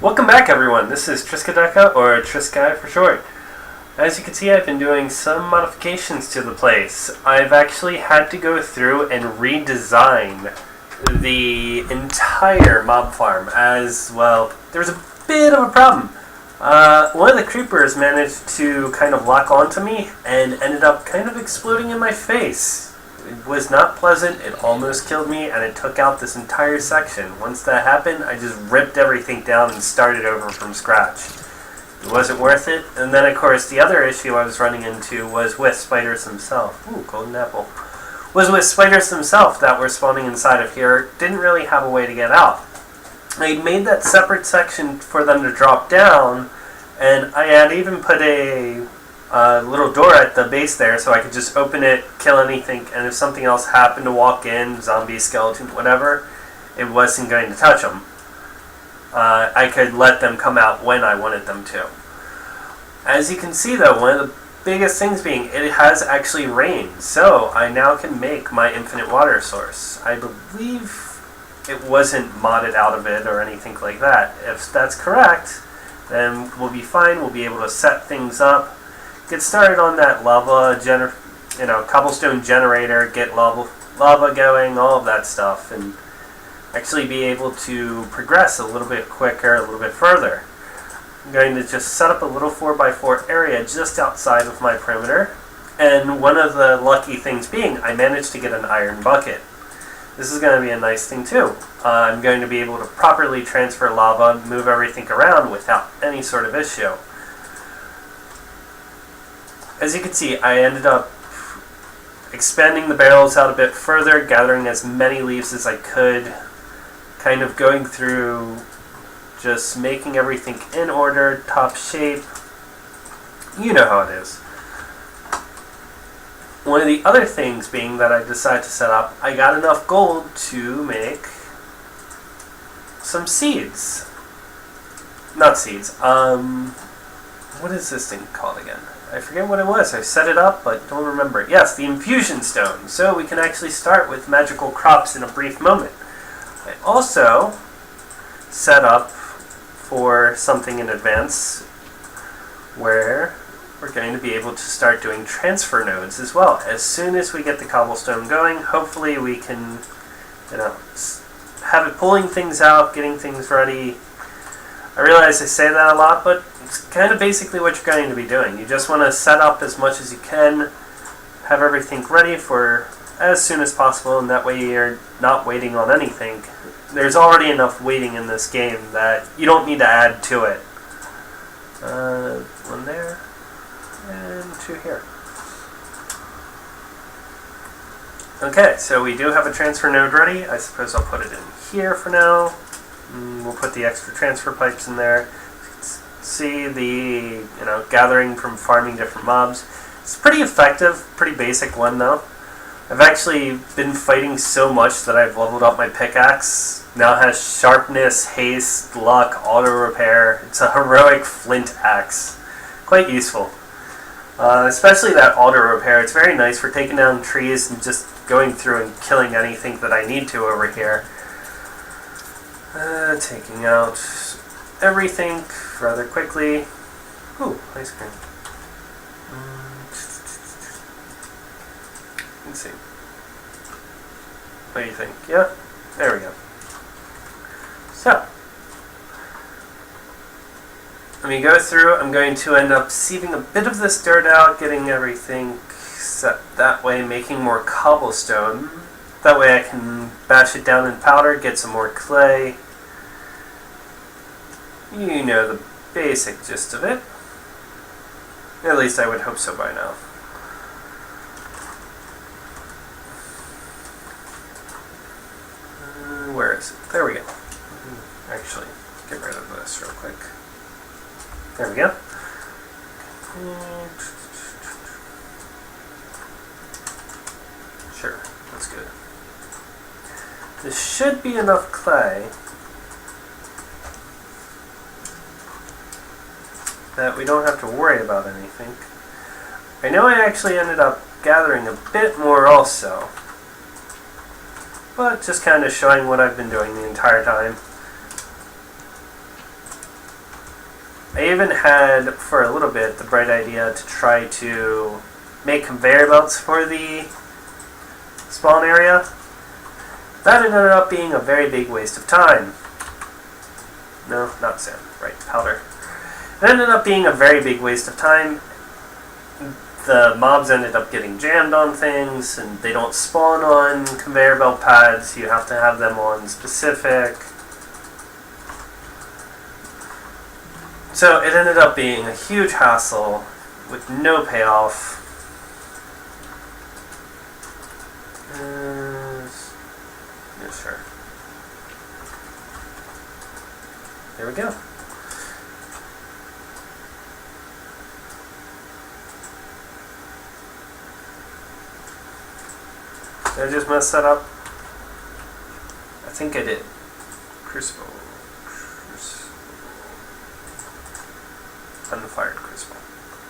Welcome back, everyone. This is Triskaideka, or Triskai for short. As you can see, I've been doing some modifications to the place. I've actually had to go through and redesign the entire mob farm as well. There was a bit of a problem. One of the creepers managed to kind of lock onto me and ended up kind of exploding in my face. It was not pleasant, it almost killed me, and it took out this entire section. Once that happened, I just ripped everything down and started over from scratch. It wasn't worth it. And then, of course, the other issue I was running into was with spiders themselves. Ooh, golden apple. Was with spiders themselves that were spawning inside of here. Didn't really have a way to get out. I made that separate section for them to drop down, and I had even put a little door at the base there so I could just open it, kill anything, and if something else happened to walk in, zombie, skeleton, whatever, it wasn't going to touch them. I could let them come out when I wanted them to. As you can see, though, one of the biggest things being it has actually rained, so I now can make my infinite water source. I believe it wasn't modded out of it or anything like that. If that's correct, then we'll be fine. We'll be able to set things up, get started on that lava, cobblestone generator, get lava going, all of that stuff, and actually be able to progress a little bit quicker, a little bit further. I'm going to just set up a little 4x4 area just outside of my perimeter, and one of the lucky things being I managed to get an iron bucket. This is going to be a nice thing too. I'm going to be able to properly transfer lava, move everything around without any sort of issue. As you can see, I ended up expanding the barrels out a bit further, gathering as many leaves as I could, kind of going through, just making everything in order, top shape. You know how it is. One of the other things being that I decided to set up, I got enough gold to make some seeds. Not seeds. What is this thing called again? I forget what it was. I set it up, but don't remember it. Yes, the infusion stone. So we can actually start with magical crops in a brief moment. I also set up for something in advance wave we're going to be able to start doing transfer nodes as well. As soon as we get the cobblestone going, hopefully we can, have it pulling things out, getting things ready. I realize I say that a lot, but it's kind of basically what you're going to be doing. You just want to set up as much as you can, have everything ready for as soon as possible, and that way you're not waiting on anything. There's already enough waiting in this game that you don't need to add to it. One there, and two here. Okay, so we do have a transfer node ready. I suppose I'll put it in here for now. We'll put the extra transfer pipes in there. See the, gathering from farming different mobs. It's pretty effective, pretty basic one though. I've actually been fighting so much that I've leveled up my pickaxe. Now it has sharpness, haste, luck, auto repair. It's a heroic flint axe. Quite useful. Especially that auto repair. It's very nice for taking down trees and just going through and killing anything that I need to over here. Taking out everything rather quickly. Ooh, ice cream. Let's see. What do you think? Yeah? There we go. So, let me go through. I'm going to end up sieving a bit of this dirt out, getting everything set that way, making more cobblestone. That way I can bash it down in powder, get some more clay. You know the basic gist of it. At least I would hope so by now. Where is it? There we go. Actually, get rid of this real quick. There we go. Sure, that's good. This should be enough clay that we don't have to worry about anything. I know I actually ended up gathering a bit more also, but just kind of showing what I've been doing the entire time. I even had, for a little bit, the bright idea to try to make conveyor belts for the spawn area. That ended up being a very big waste of time. No, not sand, right, powder. It ended up being a very big waste of time. The mobs ended up getting jammed on things, and they don't spawn on conveyor belt pads. You have to have them on specific. So it ended up being a huge hassle with no payoff. Yeah, sure. There we go. Did I just mess that up? I think I did. Crucible. Unfired crucible.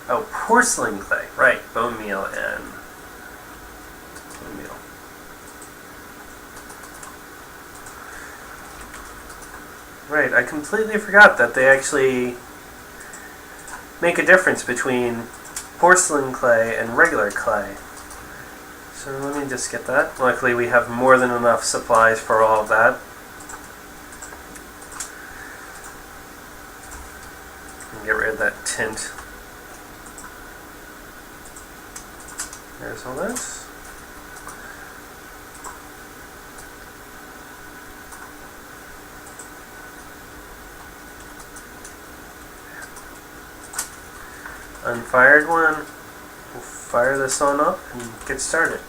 Oh, porcelain clay. Right, bone meal and bone meal. Right, I completely forgot that they actually make a difference between porcelain clay and regular clay. So let me just get that. Luckily we have more than enough supplies for all of that. Get rid of that tint. There's all that. Unfired one. We'll fire this on up and get started.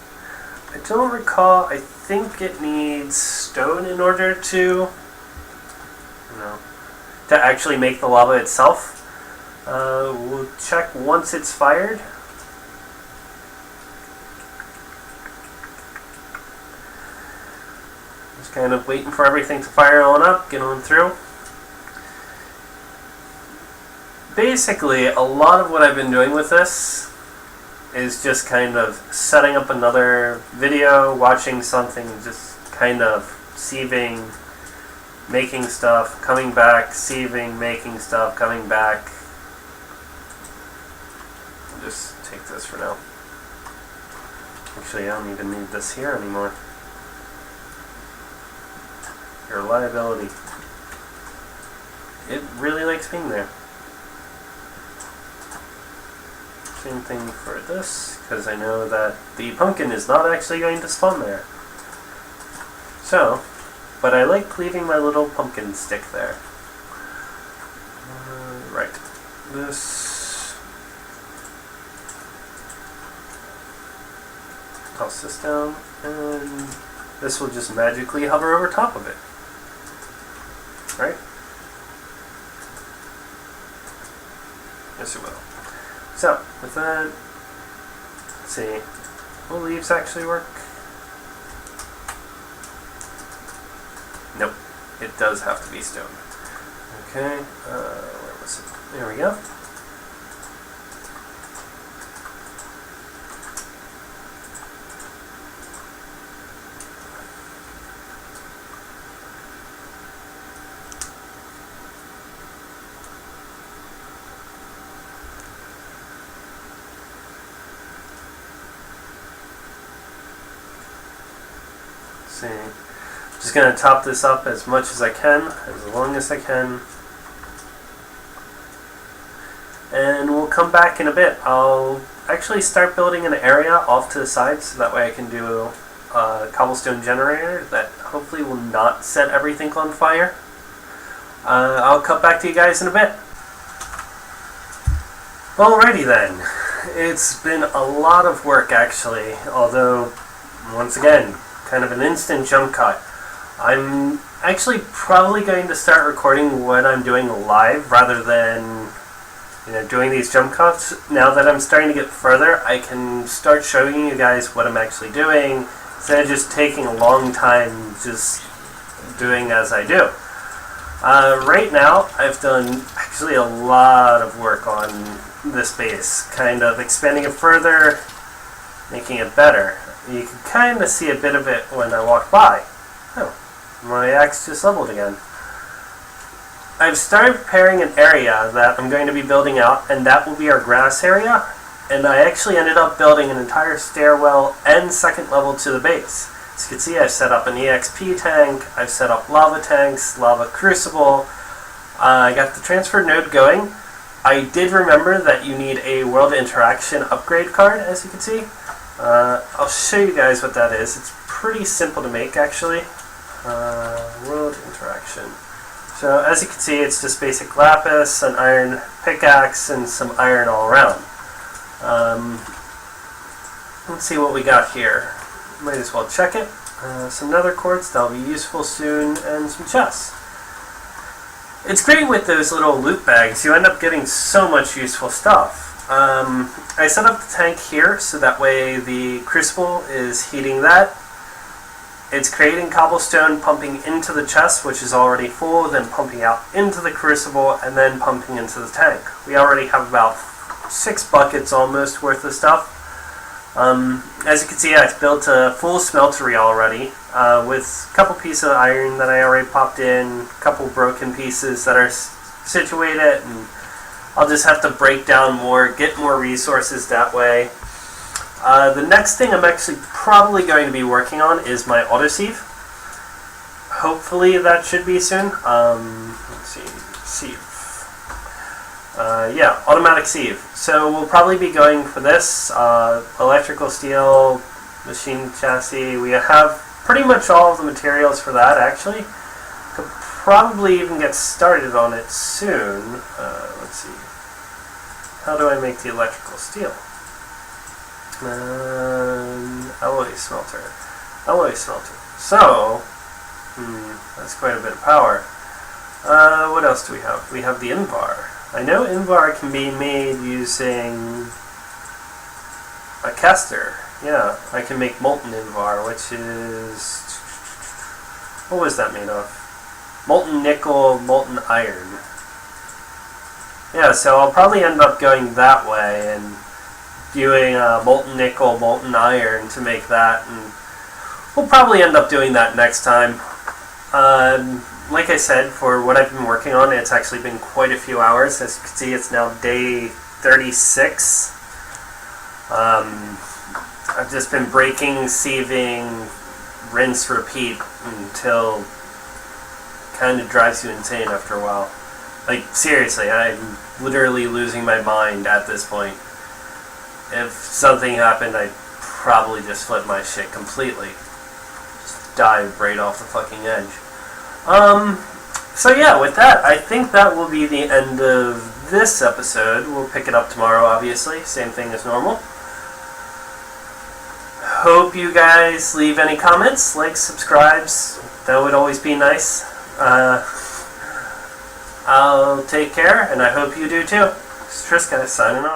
I don't recall, I think it needs stone in order to actually make the lava itself. We'll check once it's fired. Just kind of waiting for everything to fire on up, get on through. Basically, a lot of what I've been doing with this is just kind of setting up another video, watching something, just kind of sieving, making stuff, coming back, sieving, making stuff, coming back. I'll just take this for now. Actually, I don't even need this here anymore. Your reliability. It really likes being there. Same thing for this, because I know that the pumpkin is not actually going to spawn there. So, but I like leaving my little pumpkin stick there. Right. This. Toss this down, and this will just magically hover over top of it. Right? Yes, it will. So, with that, let's see, will leaves actually work? Nope, it does have to be stone. Okay, where was it? There we go. See, just going to top this up as much as I can, as long as I can, and we'll come back in a bit. I'll actually start building an area off to the side so that way I can do a cobblestone generator that hopefully will not set everything on fire. I'll cut back to you guys in a bit. Alrighty then, it's been a lot of work actually, although once again, kind of an instant jump cut. I'm actually probably going to start recording what I'm doing live rather than doing these jump cuts. Now that I'm starting to get further, I can start showing you guys what I'm actually doing instead of just taking a long time just doing as I do. Right now, I've done actually a lot of work on this base, kind of expanding it further, making it better. You can kind of see a bit of it when I walk by. Oh, my axe just leveled again. I've started preparing an area that I'm going to be building out, and that will be our grass area. And I actually ended up building an entire stairwell and second level to the base. As you can see, I've set up an EXP tank, I've set up lava tanks, lava crucible. I got the transfer node going. I did remember that you need a world interaction upgrade card, as you can see. I'll show you guys what that is. It's pretty simple to make, actually. World interaction. So as you can see, it's just basic lapis, an iron pickaxe, and some iron all around. Let's see what we got here. Might as well check it. Some nether quartz, that'll be useful soon, and some chests. It's great with those little loot bags. You end up getting so much useful stuff. I set up the tank here so that way the crucible is heating that. It's creating cobblestone, pumping into the chest, which is already full, then pumping out into the crucible, and then pumping into the tank. We already have about 6 buckets almost worth of stuff. As you can see, I've built a full smeltery already, with a couple pieces of iron that I already popped in, a couple broken pieces that are situated, and I'll just have to break down more, get more resources that way. The next thing I'm actually probably going to be working on is my autosieve. Hopefully that should be soon. Let's see, sieve. Yeah, automatic sieve. So we'll probably be going for this. Electrical steel, machine chassis. We have pretty much all of the materials for that, actually. Could probably even get started on it soon. Let's see. How do I make the electrical steel? Alloy smelter. Alloy smelter. So, that's quite a bit of power. What else do we have? We have the Invar. I know Invar can be made using a caster. Yeah, I can make molten Invar, which is... What was that made of? Molten nickel, molten iron. Yeah, so I'll probably end up going that way and doing molten nickel, molten iron to make that, and we'll probably end up doing that next time. Like I said, for what I've been working on, it's actually been quite a few hours. As you can see, it's now day 36. I've just been breaking, sieving, rinse, repeat until it kind of drives you insane after a while. Like, seriously, I'm literally losing my mind at this point. If something happened, I'd probably just flip my shit completely. Just dive right off the fucking edge. So yeah, with that, I think that will be the end of this episode. We'll pick it up tomorrow, obviously. Same thing as normal. Hope you guys leave any comments, likes, subscribes. That would always be nice. I'll take care, and I hope you do too. It's Triska signing off.